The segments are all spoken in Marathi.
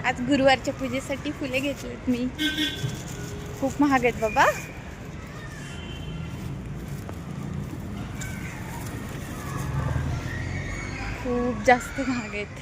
आज गुरुवारच्या पूजेसाठी फुले घेतलेत मी. खूप महाग आहेत बाबा. खूप जास्त महाग आहेत.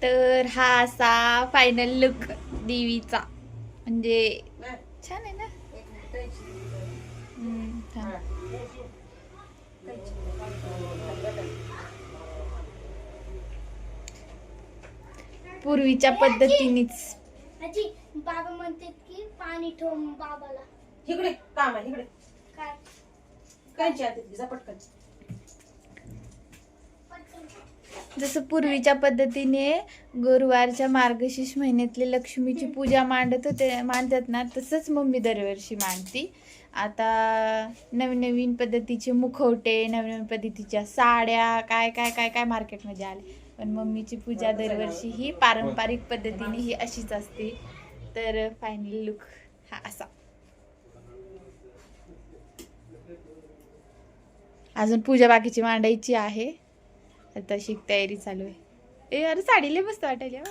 तर हा असा फायनल लुक देवीचा. म्हणजे छान आहे ना. छान. पूर्वीच्या पद्धतीनेच. आजी बाबा म्हणतात की पाणी ठेव बाबाला. इकडे काम आहे इकडे. काय कायची आते तिचा पटकन. जसं पूर्वीच्या पद्धतीने गुरुवारच्या मार्गशीर्ष महिन्यातली लक्ष्मीची पूजा मांडतात ना, तसंच मम्मी दरवर्षी मांडती. आता नवीन नवीन पद्धतीचे मुखवटे, नवीन नवीन पद्धतीच्या साड्या काय काय काय काय मार्केटमध्ये आले. पण मम्मीची पूजा दरवर्षी ही पारंपरिक पद्धतीने ही अशीच असते. तर फायनल लुक हा असा. अजून पूजा बाकीची मांडायची आहे. आता शिक तयारी चालू आहे. ए अरे साडीला मस्त वाटायला.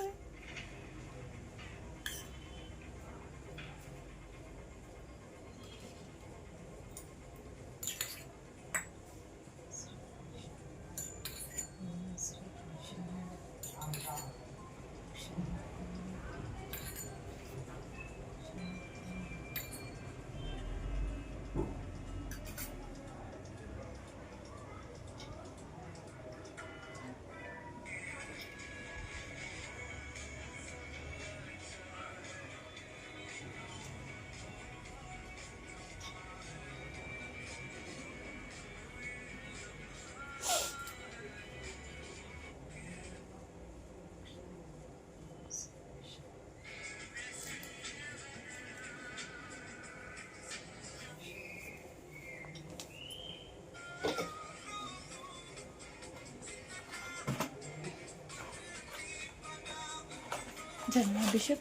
झालं ना अभिषेक?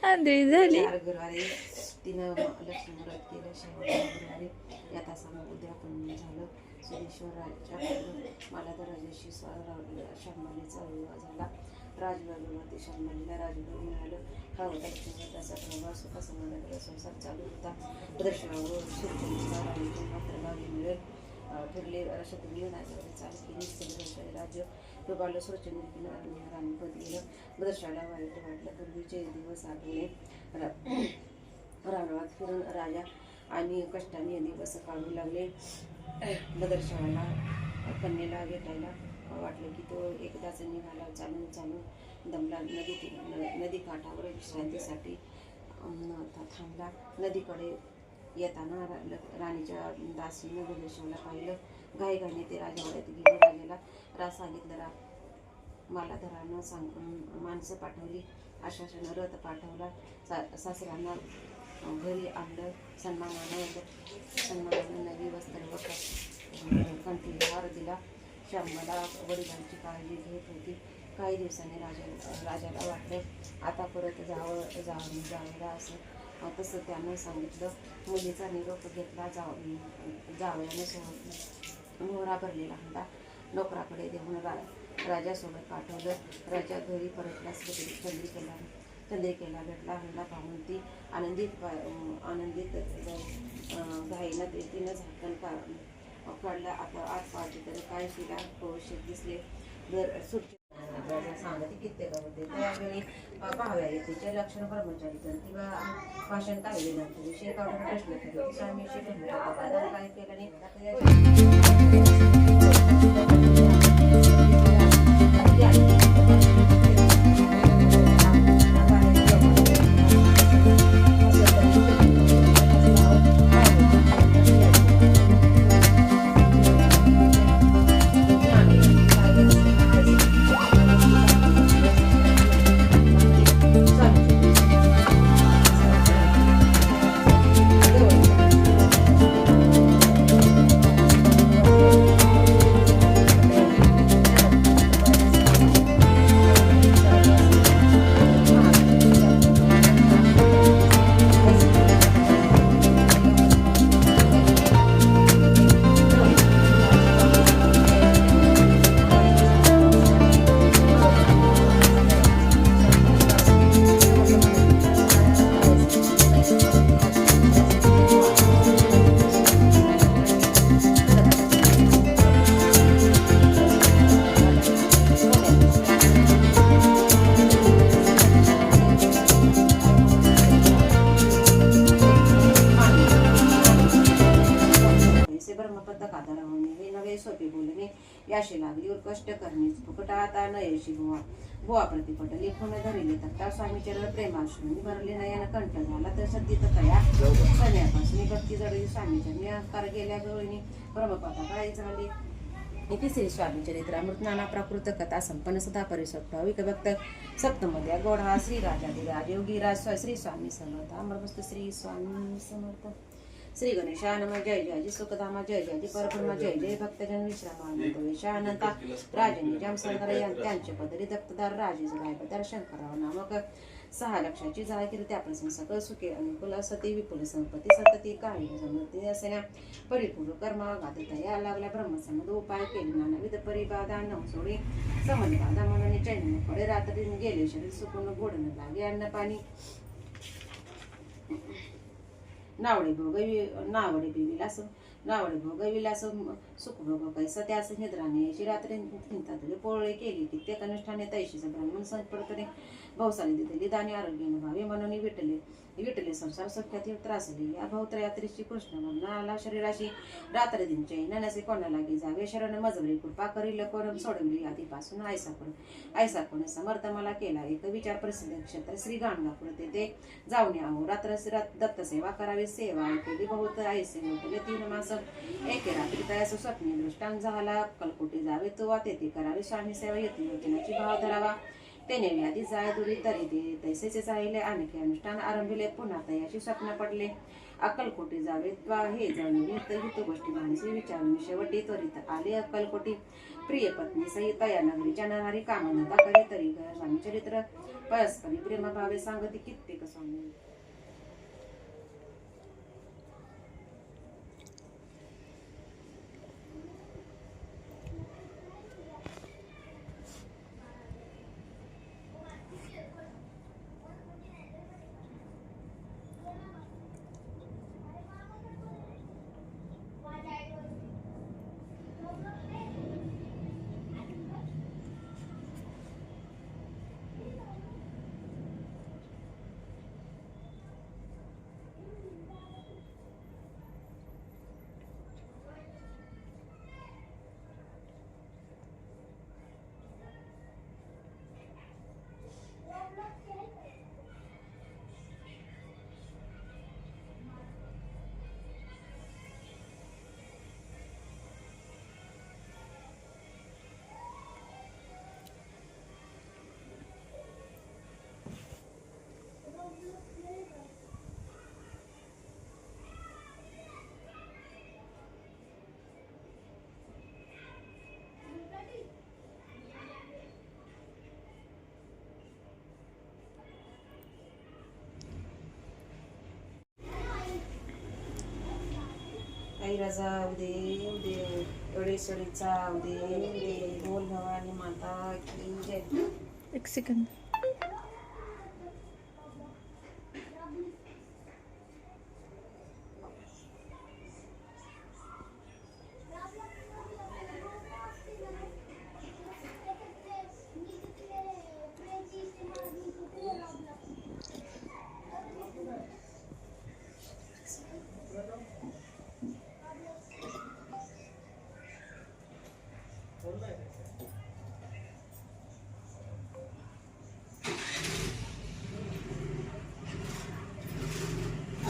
आंधळी झाली. 4 गुरुवारी तिनं लक्ष्मी व्रत केलं. शेवटच्या गुरुवारी या तासानं उद्या पण झालं. सिद्धेश्वराच्या मला तर राजाशी शर्मालीचा विवाह झाला. राजवाडीवरती शर्मालीला राजवाड मिळालं. हा होता लक्ष्मी व्रताचा प्रवास. सुखासमाधानाचा संसार चालू होता. प्रदर्शनावर शिवचंद्राचा राणीचे मात्र गावी मिळेल. फिरले शत्रुघ्न राज्यावर चाल केली. सगळं राज्य योगाला सुरचंद्र राणीपद गेलं. बदर्शाला वाईट वाटलं. पूर्वीचे दिवस आठवले. रानात फिरून राजा आणि कष्टाने दिवस काढू लागले. बदर्शाला कन्येला भेटायला वाटलं की तो एकदाच निघाला. चालून दमला. नदी काठावर विश्रांतीसाठी थांबला. नदीकडे येताना राणीच्या दासीनं बदर्शाला पाहिलं. घाईघाईने ते राजवाड्यात गेले. राजाला सांगितलं मला धरानं माणसं पाठवली. आश्वासन रथ पाठवला. सासऱ्यांना घरी आणलं. सन्मानानं नवी वस्त्र व कंठीला हार दिला. श्यामला वडिलांची काळजी घेत होती. काही दिवसांनी राजाला वाटलं आता परत जावयाला असं. तसं त्यानं सांगितलं. मुलीचा निरोप घेतला. जावयानं मोहरा भरलेला हंडा नोकराकडे देऊन राजासोबत पाठवलं. राजा घरी परतलाच. चंद्रिकेला भेटला. हंडा पाहून ती आनंदित घाईनं तिनं झाकण काढलं. आता आत पाहते तर काय तिला पोषक दिसले. जर सांगते कित्येक होते. त्यावेळी पाहाव्या येते लक्षण कर्मचारी तर किंवा भाषण काय देणार विषय काढून प्रश्न केले. स्वामीशी काय केलं नाही. सोपे बोलणे याशी लागली कष्ट करणे फुकट आता नयशी बुवा प्रतिपट लिखून धरले तर स्वामी चरण प्रेमाश्रूंनी भरले नयन कंठ झाला तर सद्दी तया सन्यापासून भक्ती जडली स्वामीचरणी अहंकार गेल्या गवळीने ब्रह्मपाता काळी झाली. तिसरी स्वामी चरित्रामृत नाना प्राकृत कथा संपन्न सदा परिसत्व विकभक्त सप्तमध्ये गोड हा श्री राजाधिराज योगी राज श्री स्वामी समर्थ अमरवस्तु श्री स्वामी समर्थ. श्री गणेशा नम जय जय सुखधामा जय जय परब्रह्मा जय जय भक्तजन विश्रामानंता राजनी जाम संकर त्यांचे पदरी दत्तदार राजेश गायपदार शंकरराव नामक 6 लक्षाची जाहीर त्या प्रशंसक सुखे अनुकूल सती विपुल संपत्ती सतती काही समृद्धी असण्या परिपूर्ण कर्मागात तया लागल्या ब्रह्मसमद उपाय केले नानाविध परिबाधा नवसोडी समनिबाधा म्हणून चैन्य पडे रात्री गेले शरीर सुकून गोडन लागे अन्न पाणी नावडे भोग विलास सुख भोग कैसा त्यास निद्राने अशी रात्री चिंतात पोळी केली कित्येक अनुष्ठाने तैशीचा ब्राह्मण संपर्कने भाऊसाली दिलेली दाने आरोग्याने भावे म्हणून विटले संसार सख्यात त्रासले या भाऊत्रयात्रीची कृष्ण म्हणून आला शरीराशी रात्र दिन चैन नसे कोणाला गे जावे शरण मजवरी कृपा करील कोण सोडवली आधीपासून ऐसा कोण समर्थ मला केला एक विचार प्रसिद्ध क्षेत्र श्री गाणगापूर तेथे जाऊन यावं रात्र दत्त सेवा करावी सेवा केली बहुत ऐसे केले 3 मास एके रात्री तयास स्वप्नी दृष्टांत झाला कलकुटी जावे तो तेथे करावी स्वामी सेवा येते योजनाची भाव धरावा त्याने व्याधी जाय दुरी तरी दे तैसेचे जाहिले आणखी अनुष्ठान आरंभिले पुन्हा तयाशी स्वप्न पडले अक्कलकोटी जावे हे जाणून हित गोष्टी माणसे विचारून शेवटी त्वरित आले अक्कलकोटी प्रिय पत्नी सहित या नगरी जननारी कामनता करे तरी घर स्वामी चरित्र परस्परी प्रेमभावे सांगती कित्येक स्वामी. ऐराजा उदे उदे एवढे सडीचा उदे उदे बोल भवानी माता की जय. एक सेकंद.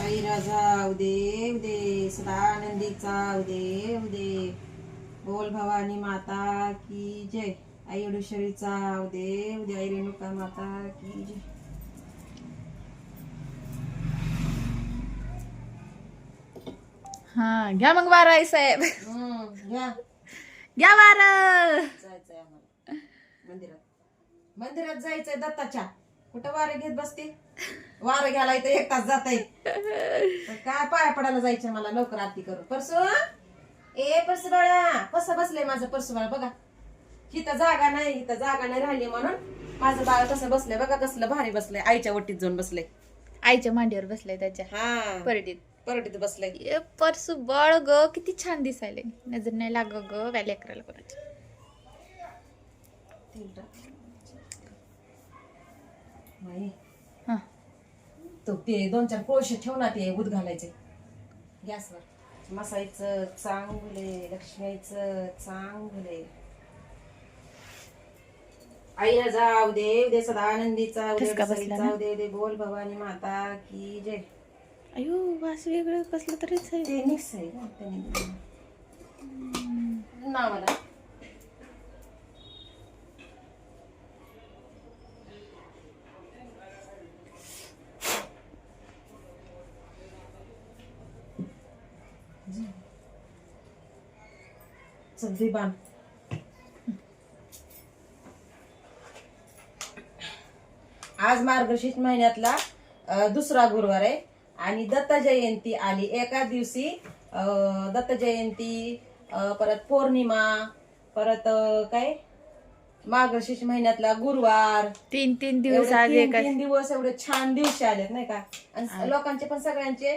ऐराजा उदे उदे सदानंदीचा उदे उदे बोल भवानी माता की जय. आई एवढेश्वरीचा उदे उदे आई रेणुका माता की जय. हा घ्या मग वारा आई साहेब. घ्या. घ्या वार. जायचंय आम्हाला मंदिरात. मंदिरात जायचंय दत्ताच्या. कुठं वारं घेत बसते. वारं घ्यायला इथं 1 तास जातंय. काय पाया पडायला जायचं मला लवकर आरती करून. परसू ए परसू बाळा कसं बसलंय माझं परसू बाळ बघा. इथं जागा नाही राहिली म्हणून माझं बाळ कसं बसलंय बघा. कसलं भारी बसलंय. आईच्या वटीत जाऊन बसलंय. आईच्या मांडीवर बसलाय त्याच्या हा परडीत बसलंय. ए, परसू बळ ग किती छान दिसायले. नजर नाही लाग ग काय लेकराला कोणाच्या. हा तो ते 2-4 कोळशे ठेव ना ते उद घालायचे गॅसवर. मसाईचं चांगले लक्ष्मीचं चांगले. आईला जाऊ दे उदे सदानंदीचा उदे ठसका बसला सईचा ना? उदे उदे बोल भवानी माता की जय. अयो वास वेगळं कसलं तरीच आहे. ते मिक्स आहे ना त्याने नावाला. चल बाण. आज मार्गशीर्ष महिन्यातला दुसरा गुरुवार आहे आणि दत्त जयंती आली एका दिवशी. दत्त जयंती परत पौर्णिमा परत काय मार्गशीर्ष महिन्यातला गुरुवार. 3 दिवस आज एवढे एका 3 दिवस एवढे छान दिवशी आलेत नाही का. आणि लोकांचे पण सगळ्यांचे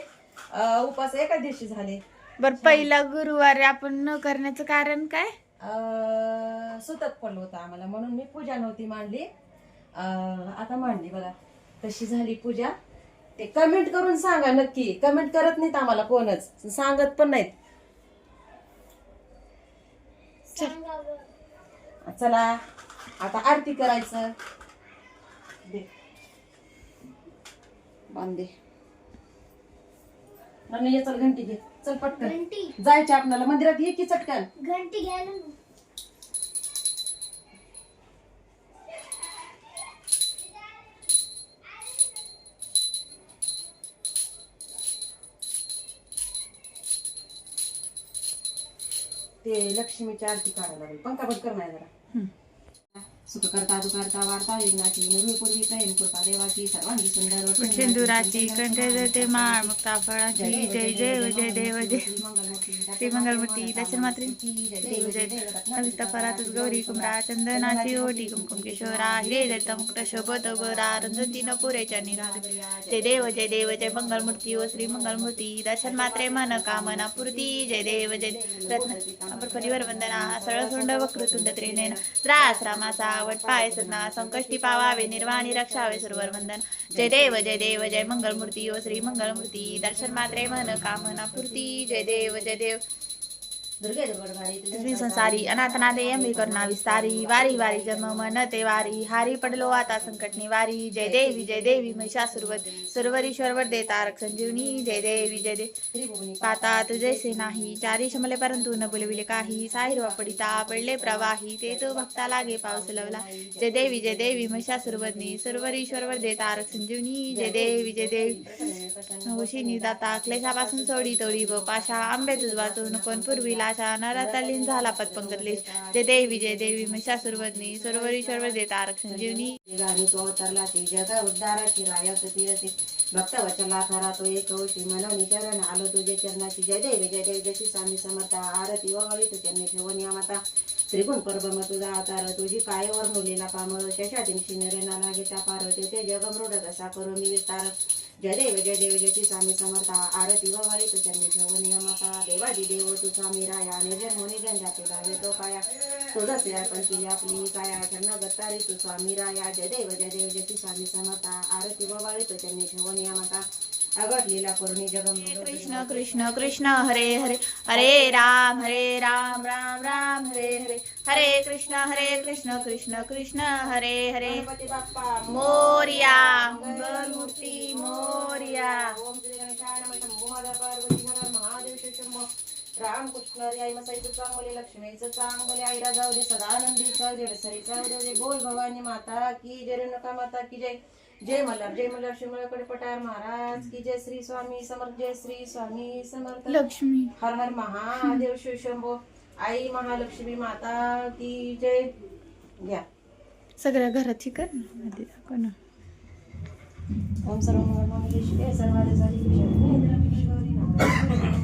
उपास एका दिवशी झाले. बर पहिला गुरुवार आपण न करण्याचं कारण काय. सुतक पडलं होतं आम्हाला म्हणून मी पूजा नव्हती मांडली. आता मांडली बघा कशी झाली पूजा. ते कमेंट करून सांगा नक्की. कमेंट करत नाहीत आम्हाला कोणच. सांगत पण नाहीत. चला आता आरती करायचं. दे बांधे ये. चल घंटी घे. चल पटकन घंटी जायचे आपल्याला मंदिरात. ये की चटकन. घंटी घ्यायला ना. ते लक्ष्मीची आरती काढायला लागेल. पंखा बंद कर नाही जरा. हं. सुख करता दुकारता वार्ता विघ्नाची निर्विपूर्वी प्रेम कृपा देवाची सर्वांगी सुंदर सिंदुराची कंठे माळ मुक्ता फळाची जय देव जय देव जय श्री मंगलमूर्ती दर्शन मात्री देव जय कविता परातच गौरी कुमरा चंदनाची ओटी कुमकुम किशोरा हिरे दत्त मुक्त शोभत गोरा रंजती नपुरेच्या निराग जय देव जय मंगलमूर्ती ओ श्री मंगलमूर्ती दर्शन मात्रे मन कामना पूर्ती जय देव रत्न अपर परिवार वंदना सरळसोंड वक्रतुंड त्रिनेन त्रास रामाचा आवड पाय सदना संकष्टी पावावे निर्वाणी रक्षावे सर्वर वंदन जय देव जय मंगलमूर्ती ओ श्री मंगलमूर्ती दर्शन मात्रे मन कामना पूर्ती जय देव श्री संसारी अनाथनाथे अंबे करुणा विस्तारी वारी वारी जन्म मनते वारी हारी पडलो आता संकट निवारी जय देवी महिषासुरवध सर्वरीश्वर दे तारक संजीवनी जय देवी पातात जैसे नाही चारी शमले परंतु न बोलविले काही साहिरवा पडिता पडले प्रवाही ते तो भक्ता लागे पाऊस लवला जय देवी महिषासुरवधनी सर्वरीश्वर दे तारक संजीवनी जय देवी होशिनी दाता क्लेशापासून सोडी तोडी व पाशा आंबे तुझ वाचून कोण पूर्वीला नरातलीन झाला पतपंकतलेश जय देवी महिषासुरवधनी सर्वरीश्वर दे तारक संजीवनी गाणी तो अवतरला ती जगा उद्धाराची रायत तीरते भक्त वचला खरा तो एक औषी मनवनी चरण आलो तुझे चरणाची जय देव जशी स्वामी समर्थ आरती वगळी तू चरणी ठेवून या माता त्रिगुण परब्रह्म तुझा अवतार तुझी कायवर मुलीला पाम शशाटिंशी नरेना लागे त्या पार ते जगमृड कसा करू मी विस्तार जय देव जशी स्वामी समर्थ आरती वगळी तू चरणी ठेवून या माता देवादी देव तू स्वामी राया निर्जन होणी जनजाती राहे तो काया तुझं पण केली आपली काया चरण गत्तारी तू स्वामी राया जय देव जशी स्वामी समर्थ आरती वगळी तू चरणी ठेवून या माता अगटलीला करुणी जगम कृष्ण कृष्ण कृष्ण हरे हरे हरे राम राम राम हरे हरे हरे कृष्ण कृष्ण कृष्ण हरे हरे गणपती बाप्पा मोरया मंगलमूर्ती मोरया ओम श्री गणेशाय नमः शंभो माता पार्वती हर महादेव शिव शंभो राम कृष्ण हरी आई मसाईचं चांगले लक्ष्मीचं चांगले आईरा जाऊ दे सदानंदीचा जडसरीचा दे बोल भवानी माता की जय रेणुका माता की जय जय मल्हार शिमळकडे पठार महाराज की जय श्री स्वामी समर्थ लक्ष्मी हर हर महादेव शिव शंभो आई महालक्ष्मी माता की जय घ्या सगळ्या घराची कर ना आधी दाखव ना ओम सर्व मंगल शिवे सर्वादे साधी शरणे गौरी नारायणी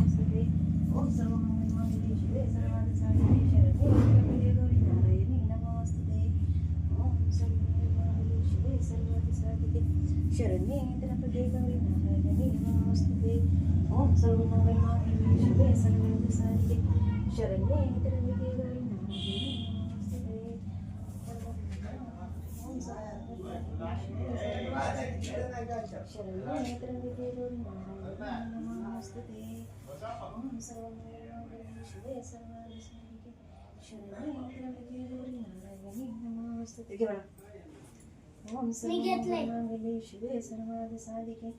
ओम सर्व मंगल शिवे सर्वादे साधी शरणे गौरी नारायणी नमस्ते ओम सर्व मंगल शिवे सर्वादे साधी शरणे गौरी नारायणी नमस्ते ओम सर्व मंगल शिवे सर्वादे साधी शरणे गौरी नारायणी मी घेतलंय. शिवे सर्वाद साधिके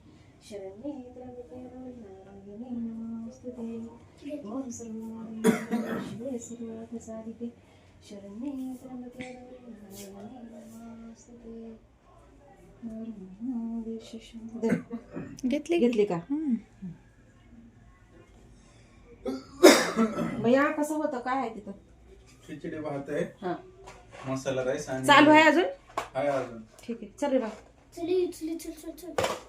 शरण्ये त्र्यंबके गौरी नारायणी नमोस्तुते ओम सर्व शिवे सर्वाद साधिके शरण्ये त्र्यंबके गौरी नारायणी नमोस्तुते घेतली का भैया कसं होतं काय आहे तिथं खिचडी भात आहे हा मसाला राईस आणि चालू आहे अजून आहे अजून ठीक आहे चल रे बा चल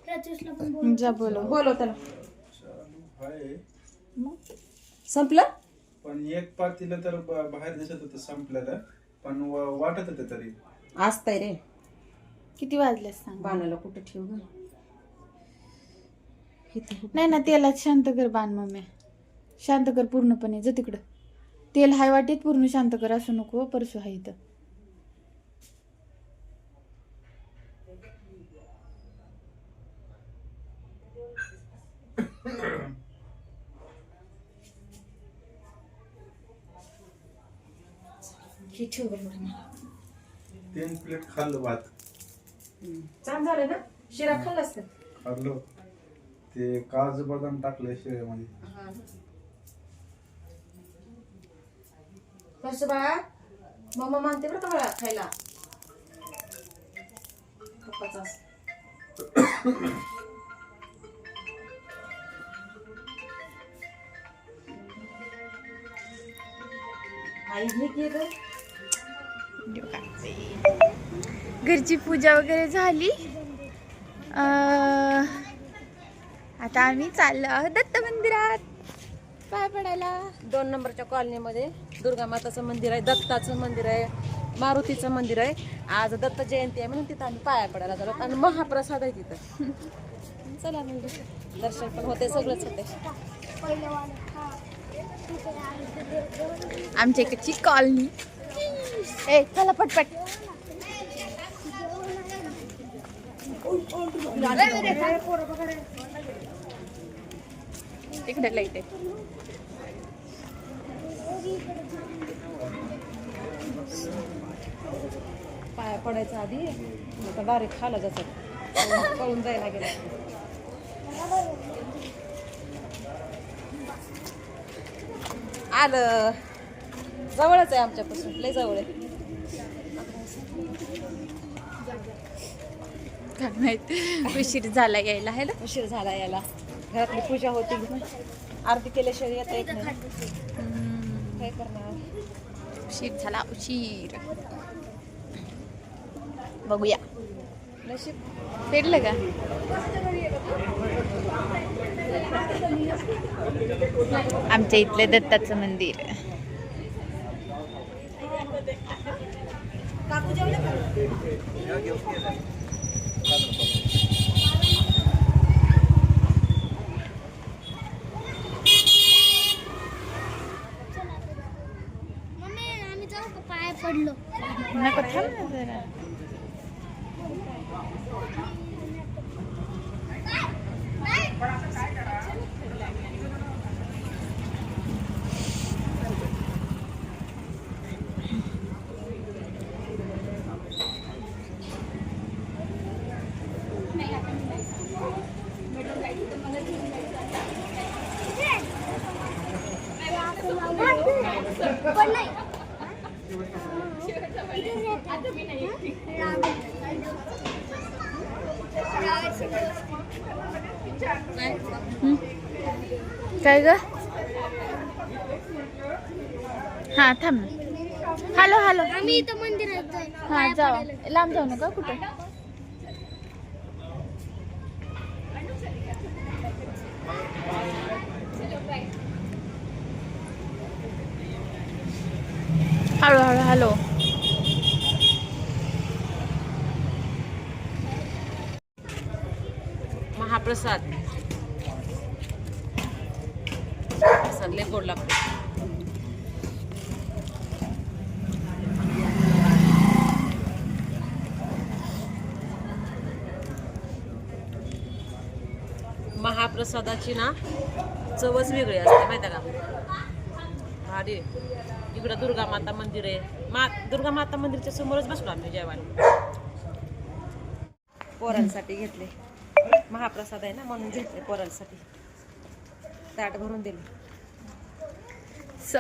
राजेशला पण बोल. जा बोलो बोलव त्याला चालू आहे संपलं पण एक पातीला तर बाहेर दिसत होतं संपलेलं पण वाटत होतं तरी असतंय रे किती वाजले सांग बाणाला कुठं ठेव ग नाही ना तेलात शांत कर बाण मम्मी शांत कर पूर्णपणे जा तिकडं तेल हाय वाटीत पूर्ण शांत कर असं नको परसू हाय इथं ठेव बरोबर 3 प्लेट खाल्लं भात छान झालं ना शिरा खाल्लास का खाल्लं ते काजू बदाम टाकले शिळ्यामध्ये कसं बाळा मम्मा मानते बरं का बाळा खायला पप्पाचा घरची पूजा वगैरे झाली. आता आम्ही चाललो आहोत दत्त मंदिरात पाय पडायला. 2 नंबरच्या कॉलनीमध्ये दुर्गा माताचं मंदिर आहे, दत्ताचं मंदिर आहे, मारुतीचं मंदिर आहे. आज दत्त जयंती आहे म्हणून तिथं आम्ही पाया पडायला झालो आणि महाप्रसाद आहे तिथं. चला म्हणजे दर्शन पण होते, सगळंच होते. आमच्या इकडची कॉलनी. ए चला पटपट. इकडे लाईट आहे. पाया पडायचं आधी आता डायरेक्ट खाला जातात, पळून जायला गेलं. आलं जवळच आहे आमच्यापासून, लय जवळ आहे. काय माहित उशीर झाला यायला आहे ना. उशीर झाला याला, घरातली पूजा होती, आरती केल्याशिवाय येता येत नाही. काय करणार, उशीर झाला उशीर. बघूया नशीब. पेरलं का. आमच्या इथलं दत्ताचं मंदिर. मम्मी आम्ही जाऊ का पाया पडलो. नको थांब ना जरा. पण नाही. काय ग. हा थांब. Hello hello. आम्ही इथं मंदिरात जाऊ. हा जाऊ. लांब जाऊ नका कुठे. हळू हळू. हॅलो. महाप्रसाद प्रसाद लय गोड लागतो. महाप्रसादाची ना चवच वेगळी असते माहिती का. भारी. इकडं दुर्गा माता मंदिर आहे. दुर्गा माता मंदिरच्या समोरच बसलो आम्ही जेवायला. पोरांसाठी घेतले, महाप्रसाद आहे ना म्हणून घेतले पोरांसाठी. ताट भरून दिले. सो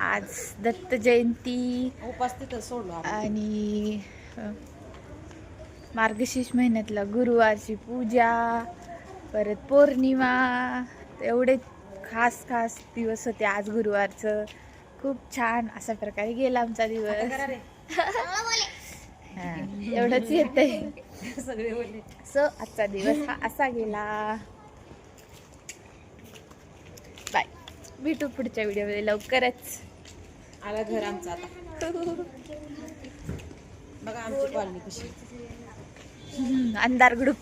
आज दत्त जयंती उपास तिथं सोडलो आम्ही. आणि मार्गशीर्ष महिन्यातला गुरुवारची पूजा, परत पौर्णिमा. एवढे खास खास दिवस होते आज गुरुवारचं. खूप छान अशा प्रकारे गेला आमचा दिवस. हा, एवढंच येतंय. सगळे बोलले. सो आजचा दिवस हा असा गेला. बाय. भेटू पुढच्या व्हिडिओमध्ये लवकरच. आला घर आमचं आता. बघा आमची कॉलनी कशी. अंधार ग्रुप.